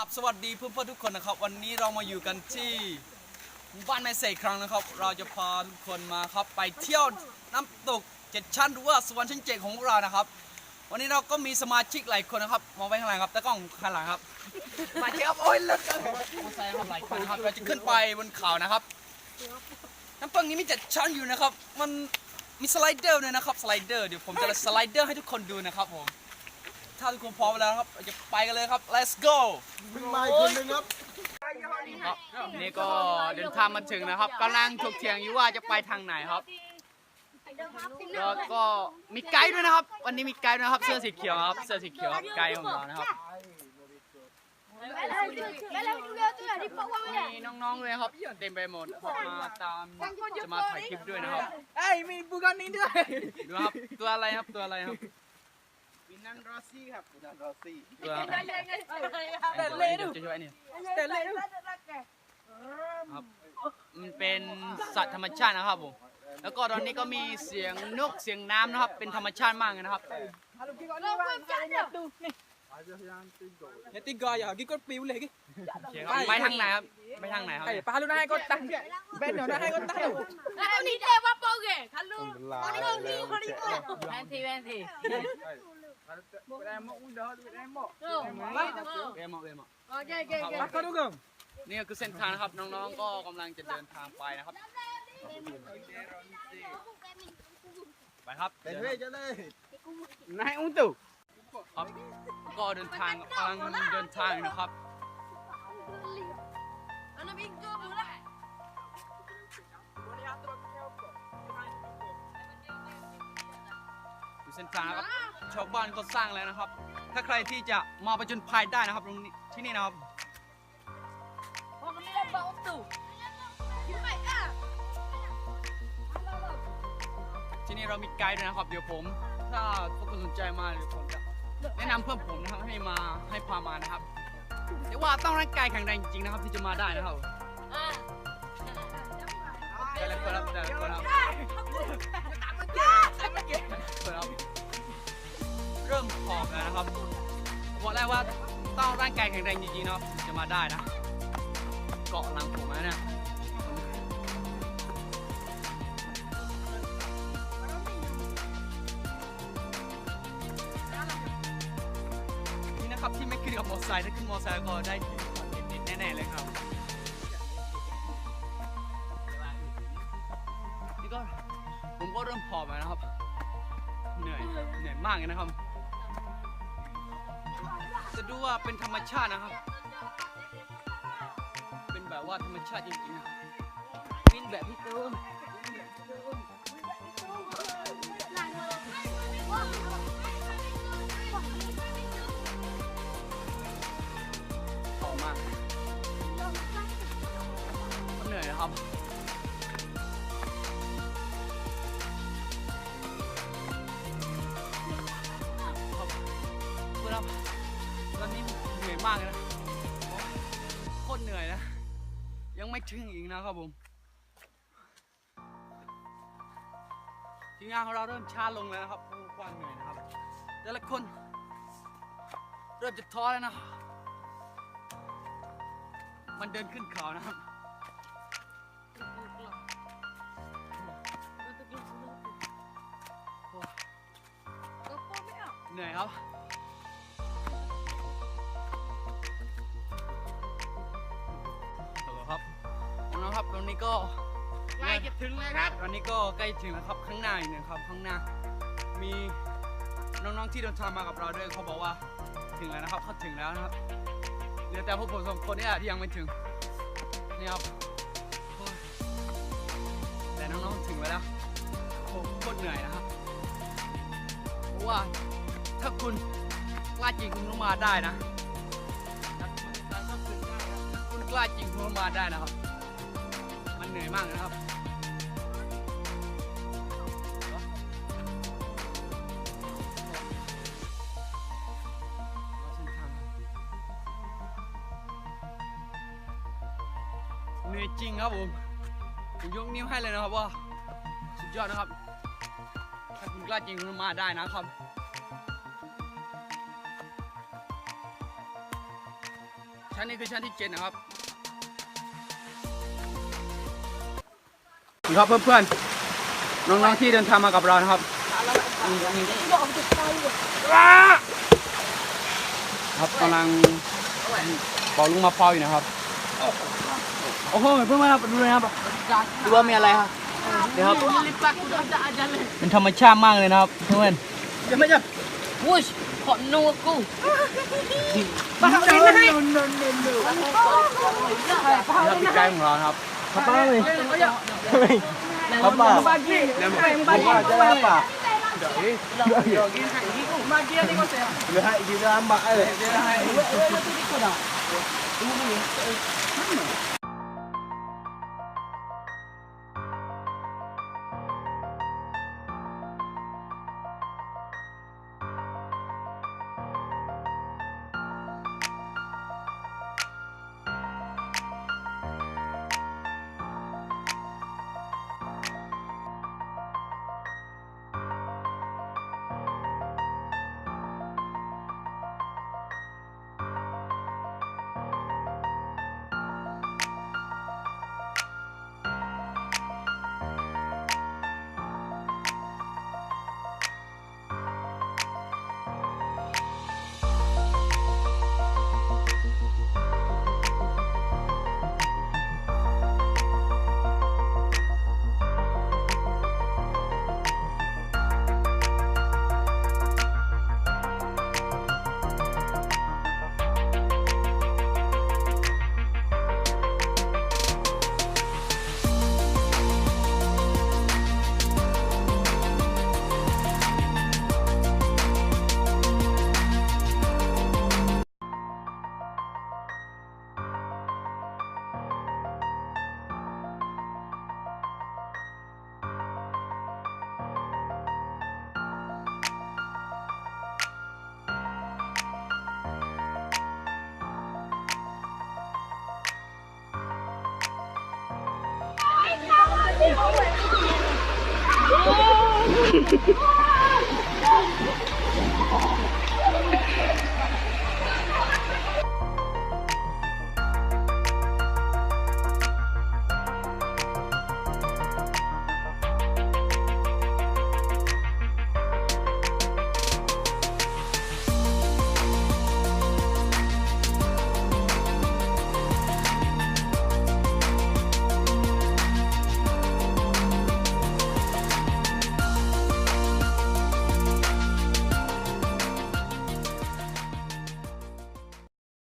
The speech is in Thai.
บสวัสดีเพื่อนๆทุกคนนะครับวันนี้เรามาอยู่กันที่หมู่บ้านแม่เสกครั้งนะครับเราจะพาทุกคนมาครับไปเที่ยวน้ำตก7 ชั้นหรือว่าสวรรค์ชั้น7ของพวกเรานะครับวันนี้เราก็มีสมาชิกหลายคนนะครับมองไปข้างหลังครับตากล้องข้างหลังครับมาเที่ยวโอ้ยเลิศกันมอไซค์ครับหลายคนครับเราจะขึ้นไปบนเขานะครับน้ำตกนี้มี7 ชั้นอยู่นะครับมันมีสไลเดอร์ด้วยนะครับสไลเดอร์เดี๋ยวผมจะสไลเดอร์ให้ทุกคนดูนะครับผมถ้าทุกคนพร้อมแล้วครับเราจะไปกันเลยครับ let's go ขึ้นมาอีกคนนึงครับ นี่ก็เดินทางมาถึงนะครับกำลังถกเถียงอยู่ว่าจะไปทางไหนครับแล้วก็มีไกด์ด้วยนะครับวันนี้มีไกด์นะครับเสื้อสีเขียวครับเสื้อสีเขียวครับไกด์ของเรานะครับมีน้องๆเลยครับเต็มไปหมดมาตามจะมาถ่ายคลิปด้วยนะครับมีบูกานี่ด้วยดูครับตัวอะไรครับตัวอะไรครับวินันรอซี่ครับวินันรอซี่ตัวแต่เล่ดูจะช่วยนี่แต่เล่ดูครับมันเป็นสัตว์ธรรมชาตินะครับผมแล้วก็ตอนนี้ก็มีเสียงนกเสียงน้ำนะครับเป็นธรรมชาติมากเลยนะครับtiga ya, kita pilih lagi. ไปทางไหนครับไปทางไหนครับไปlu naik kota. Ben yo naik kota. Ni dia apa ke? Kalau ni Nanti. Remok udah, remok. Remok. Okey. นี่คือเส้นทางนะครับน้องๆก็กำลังจะเดินทางไปนะครับไปครับ Gue jadi. naik untuk ครับก็เดินทางกำลังเดินทางนะครับ Ana minggu pula. ดูเส้นทางนะครับชาวบ้านก็สร้างแล้วนะครับ ถ้าใครที่จะมาประจนภัยได้นะครับตรงนี้ที่นี่นะครับ Oh, ni dah bau tu. Gimana ah? ที่นี่เรามีไกด์ด้วยนะครับเดี๋ยวผมถ้าพวกคุณสนใจมาเดี๋ยวผมจะแนะนำเพื่อนผมนะครับให้พามานะครับแต่ว่าต้องร่างกายแข็งแรงจริงๆนะครับที่จะมาได้นะครับ Ah. ได้แล้วครับได้แล้วครับเริ่มหอบแล้วนะครับบอกได้ว่าต้องร่างกายแข็งแรงจริงๆนะครับจะมาได้นะเกาะหลังผมนะเนี่ยนี่นะครับที่ไม่ขึ้นกับมอเตอร์ไซค์ถ้าขึ้นมอเตอร์ไซค์ก็ได้ติดแน่ๆเลยครับนี่ก็ผมก็เริ่มหอบแล้วนะครับเหนื่อยมากเลยนะครับจะดูว่าเป็นธรรมชาตินะครับเป็นแบบว่าธรรมชาติจริงๆนะวินแบบพี่ตูนหอบมากเหนื่อยนะครับตอนนี้เหนื่อยมากเลยนะโคตรเหนื่อยนะยังไม่ถึงอีกนะครับผมทีมงานของเราเริ่มช้าลงแล้วนะครับเพราะความเหนื่อยนะครับแต่ละคนเริ่มจะท้อแล้วนะมันเดินขึ้นเขานะครับเหนื่อยครับครับน้องๆครับตรงนี้ก็ใกล้จะถึงแล้วครับตอนนี้ก็ใกล้ถึงแล้วครับข้างหน้าอีกนะครับข้างหน้ามีน้องๆที่เดินทางมากับเราด้วยเขาบอกว่าถึงแล้วนะครับเขาถึงแล้วนะครับเหลือแต่พวกผม2 คนนี่แหละที่ยังไม่ถึงนี่ครับแต่น้องๆถึงแล้วผมโคตรเหนื่อยนะครับเพราะว่าถ้าคุณกล้าจริงคุณต้องมาได้นะคุณกล้าจริงคุณต้องมาได้นะครับมันเหนื่อยมากนะครับเหนื่อยจริงครับผมยกนิ้วให้เลยนะครับว่าสุดยอดนะครับถ้าคุณกล้าจริงคุณมาได้นะครับ ช ชั้นนี้คือชั้นที่7นะครับนี่ครับเพื่อนๆน้องๆที่เดินทางมากับเรานะครับครับกำลังเป่าลุงมาพร้าวอยู่นะครับโอ้โหเพื่อนๆครับดูเลยครับดูว่ามีอะไรครับเดี๋ยวครับเป็นธรรมชาติมากเลยนะครับเพื่อนๆจะไม่จะ wuih kok no aku นี่ครับพี่ไก่ของเราครับป้าเลยป้าป้าจะรับป่ะเหลือให้ดีนะmbakเลย